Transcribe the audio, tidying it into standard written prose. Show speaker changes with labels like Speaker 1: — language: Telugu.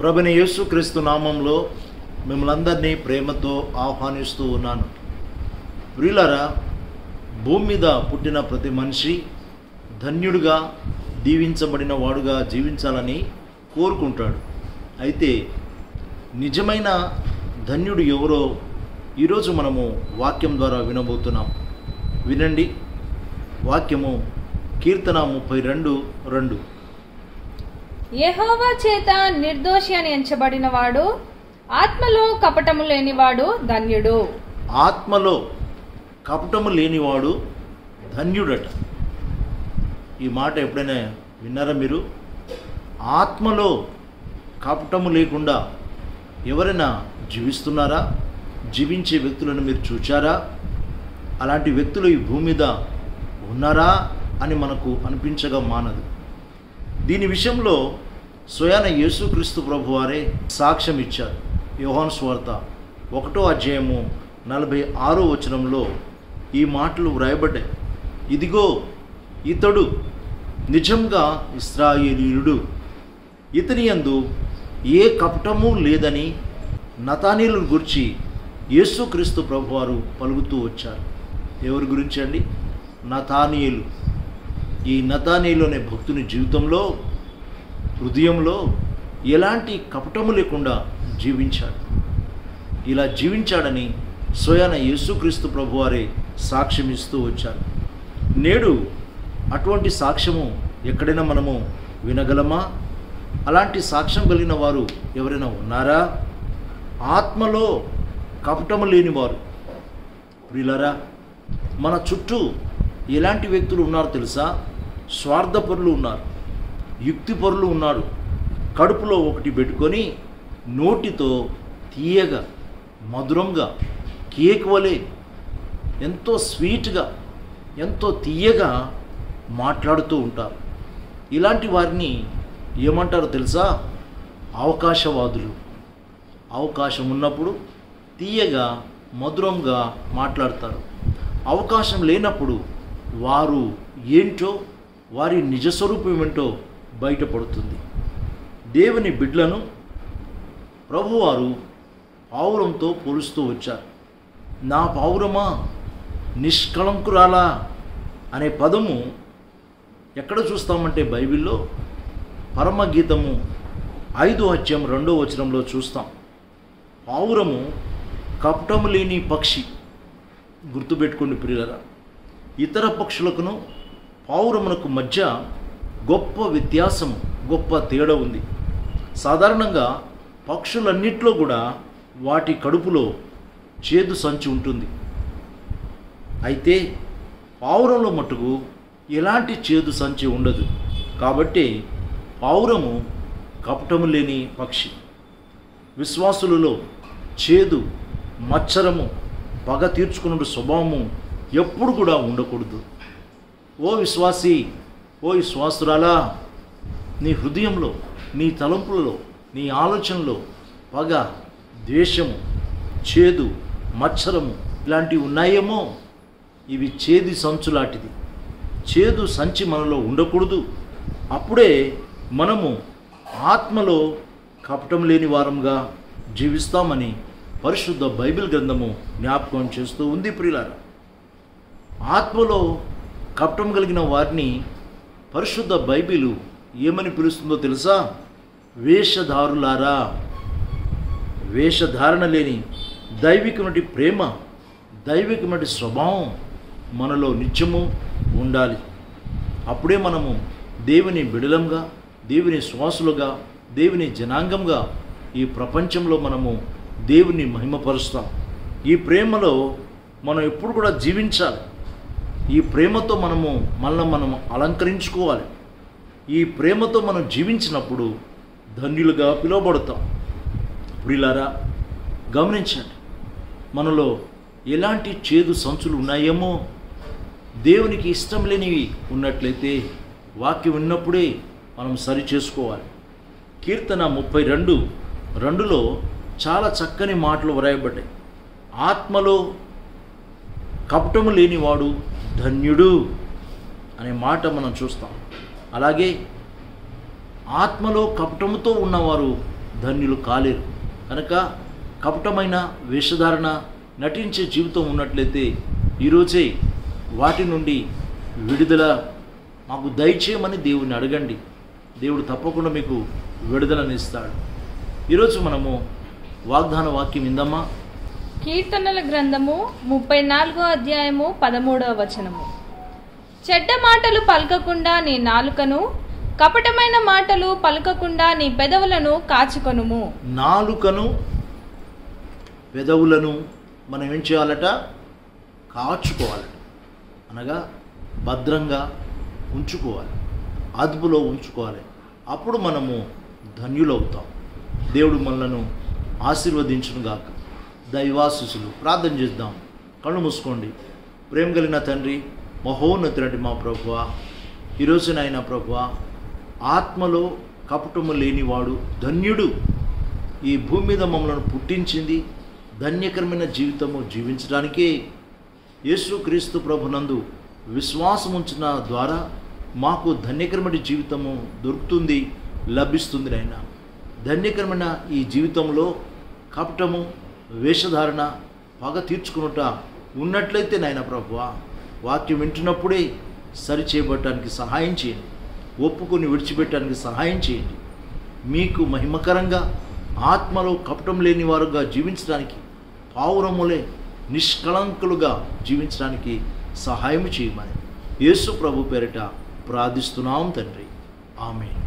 Speaker 1: ప్రభుని యేసుక్రీస్తు నామంలో మిమ్మల్ని ప్రేమతో ఆహ్వానిస్తూ ఉన్నాను. ప్రియులారా, భూమి మీద పుట్టిన ప్రతి మనిషి ధన్యుడిగా దీవించబడిన వాడుగా జీవించాలని కోరుకుంటాడు. అయితే నిజమైన ధన్యుడు ఎవరో ఈరోజు మనము వాక్యం ద్వారా వినబోతున్నాం. వినండి. వాక్యము కీర్తన 32:2.
Speaker 2: యెహోవా చేత నిర్దోషి అని ఎంచబడినవాడు, ఆత్మలో కపటము లేనివాడు ధన్యుడు.
Speaker 1: ఆత్మలో కపటము లేనివాడు ధన్యుడట. ఈ మాట ఎప్పుడైనా విన్నారా మీరు? ఆత్మలో కపటము లేకుండా ఎవరైనా జీవిస్తున్నారా? జీవించే వ్యక్తులను మీరు చూచారా? అలాంటి వ్యక్తులు ఈ భూమి మీద ఉన్నారా అని మనకు అనిపించగా మానదు. దీని విషయంలో స్వయాన యేసుక్రీస్తు ప్రభువారే సాక్ష్యం ఇచ్చారు. యోహాను సువార్త 1:46 ఈ మాటలు వ్రాయబడ్డాయి. ఇదిగో, ఇతడు నిజంగా ఇశ్రాయేలీయుడు, ఇతని యందు ఏ కపటము లేదని నతానీయులను గురించి యేసుక్రీస్తు ప్రభువారు పలుకుతూ వచ్చారు. ఎవరి గురించి అండి? నతానీయులు. ఈ నతానీయులు అనే భక్తుని జీవితంలో, హృదయంలో ఎలాంటి కపటము లేకుండా జీవించాడు. ఇలా జీవించాడని స్వయాన యేసుక్రీస్తు ప్రభువారే సాక్ష్యం ఇస్తూ వచ్చారు. నేడు అటువంటి సాక్ష్యము ఎక్కడైనా మనము వినగలమా? అలాంటి సాక్ష్యం కలిగిన వారు ఎవరైనా ఉన్నారా? ఆత్మలో కపటము లేనివారు. ప్రియులారా, మన చుట్టూ ఎలాంటి వ్యక్తులు ఉన్నారో తెలుసా? స్వార్థపరులు ఉన్నారు, యుక్తిపరులు ఉన్నారు. కడుపులో ఒకటి పెట్టుకొని నోటితో తీయగా, మధురంగా, కేక్ వలె ఎంతో స్వీట్గా, ఎంతో తీయగా మాట్లాడుతూ ఉంటారు. ఇలాంటి వారిని ఏమంటారో తెలుసా? అవకాశవాదులు. అవకాశం ఉన్నప్పుడు తీయగా, మధురంగా మాట్లాడతారు. అవకాశం లేనప్పుడు వారు ఏంటో, వారి నిజస్వరూపం ఏంటో బయటపడుతుంది. దేవుని బిడ్డలను ప్రభువారు పావురంతో పోలుస్తూ వచ్చారు. నా పావురమా, నిష్కళంకురాలా అనే పదము ఎక్కడ చూస్తామంటే బైబిల్లో పరమగీతము 5:2 చూస్తాం. పావురము కపటము లేని పక్షి. గుర్తుపెట్టుకోండి ప్రియులారా, ఇతర పక్షులకును పావురమునకు మధ్య గొప్ప వ్యత్యాసము, గొప్ప తేడా ఉంది. సాధారణంగా పక్షులన్నిట్లో కూడా వాటి కడుపులో చేదు సంచి ఉంటుంది. అయితే పావురంలో మట్టుకు ఎలాంటి చేదు సంచి ఉండదు. కాబట్టి పావురము కపటము లేని పక్షి. విశ్వాసులలో చేదు, మత్సరము, పగ తీర్చుకునే స్వభావము ఎప్పుడు కూడా ఉండకూడదు. ఓ విశ్వాసి, ఓ విశ్వాసురాలా, నీ హృదయంలో, నీ తలంపులలో, నీ ఆలోచనలో పగ, ద్వేషము, చేదు, మత్సరము ఇలాంటివి ఉన్నాయేమో, ఇవి చేదు సంచు లాంటిది. చేదు సంచి మనలో ఉండకూడదు. అప్పుడే మనము ఆత్మలో కపటం లేని వారంగా జీవిస్తామని పరిశుద్ధ బైబిల్ గ్రంథము జ్ఞాపకం చేస్తూ ఉంది. ప్రియులారా, ఆత్మలో కపటం కలిగిన వారిని పరిశుద్ధ బైబిలు ఏమని పిలుస్తుందో తెలుసా? వేషధారులారా. వేషధారణ లేని దైవికమైన ప్రేమ, దైవికమైన స్వభావం మనలో నిత్యము ఉండాలి. అప్పుడే మనము దేవుని బిడలంగా, దేవుని శ్వాసులుగా, దేవుని జనాంగంగా ఈ ప్రపంచంలో మనము దేవుని మహిమపరుస్తాం. ఈ ప్రేమలో మనం ఎప్పుడు కూడా జీవించాలి. ఈ ప్రేమతో మనం అలంకరించుకోవాలి. ఈ ప్రేమతో మనం జీవించినప్పుడు ధన్యులుగా పిలువబడతాం. ప్రియులారా, గమనించండి, మనలో ఎలాంటి చేదు సంచులు ఉన్నాయేమో, దేవునికి ఇష్టం లేనివి ఉన్నట్లయితే వాక్యం విన్నప్పుడే మనం సరి చేసుకోవాలి. కీర్తన 32:2 చాలా చక్కని మాటలు వ్రాయబడ్డాయి. ఆత్మలో కపటము లేనివాడు ధన్యుడు అనే మాట మనం చూస్తాం. అలాగే ఆత్మలో కపటముతో ఉన్నవారు ధన్యులు కాలేరు. కనుక కపటమైన వేషధారణ నటించే జీవితం ఉన్నట్లయితే ఈరోజే వాటి నుండి విడుదల మాకు దయచేయమని దేవుని అడగండి. దేవుడు తప్పకుండా మీకు విడుదలనిస్తాడు. ఈరోజు మనము వాగ్దాన వాక్యం ఇందమ్మా.
Speaker 2: కీర్తనల గ్రంథము 34వ అధ్యాయము 13వ వచనము. చెడ్డ మాటలు పలకకుండా నీ నాలుకను, కపటమైన మాటలు పలకకుండా నీ పెదవులను కాచుకొనుము.
Speaker 1: నాలుకను పెదవులను మనం ఏం చేయాలట? కాచుకోవాలట. అనగా భద్రంగా ఉంచుకోవాలి, అదుపులో ఉంచుకోవాలి. అప్పుడు మనము ధన్యులవుతాం. దేవుడు మనలను ఆశీర్వదించునుగాక. దైవాశీస్సులు. ప్రార్థన చేద్దాం. కళ్ళు మూసుకోండి. ప్రేమ కలిగిన తండ్రి, మహోన్నతుడైన మా ప్రభువా, ఈరోజు నాయన ప్రభువా, ఆత్మలో కపటము లేనివాడు ధన్యుడు. ఈ భూమి మీద మమ్మల్ని పుట్టించింది ధన్యకరమైన జీవితము జీవించడానికే. యేసుక్రీస్తు ప్రభునందు విశ్వాసం ఉంచిన ద్వారా మాకు ధన్యకరమైన జీవితము దొరుకుతుంది, లభిస్తుంది నాయన. ధన్యకరమైన ఈ జీవితంలో కపటము, వేషధారణ, పగ తీర్చుకున్నట ఉన్నట్లయితే నాయన ప్రభువా, వాక్యం వింటున్నప్పుడే సరిచేయబడటానికి సహాయం చేయండి. ఒప్పుకొని విడిచిపెట్టడానికి సహాయం చేయండి. మీకు మహిమకరంగా ఆత్మలో కపటం లేని వారుగా జీవించడానికి, పావురములే నిష్కళంకులుగా జీవించడానికి సహాయం చేయమని యేసు ప్రభు పేరిట ప్రార్థిస్తున్నాం తండ్రి. ఆమేన్.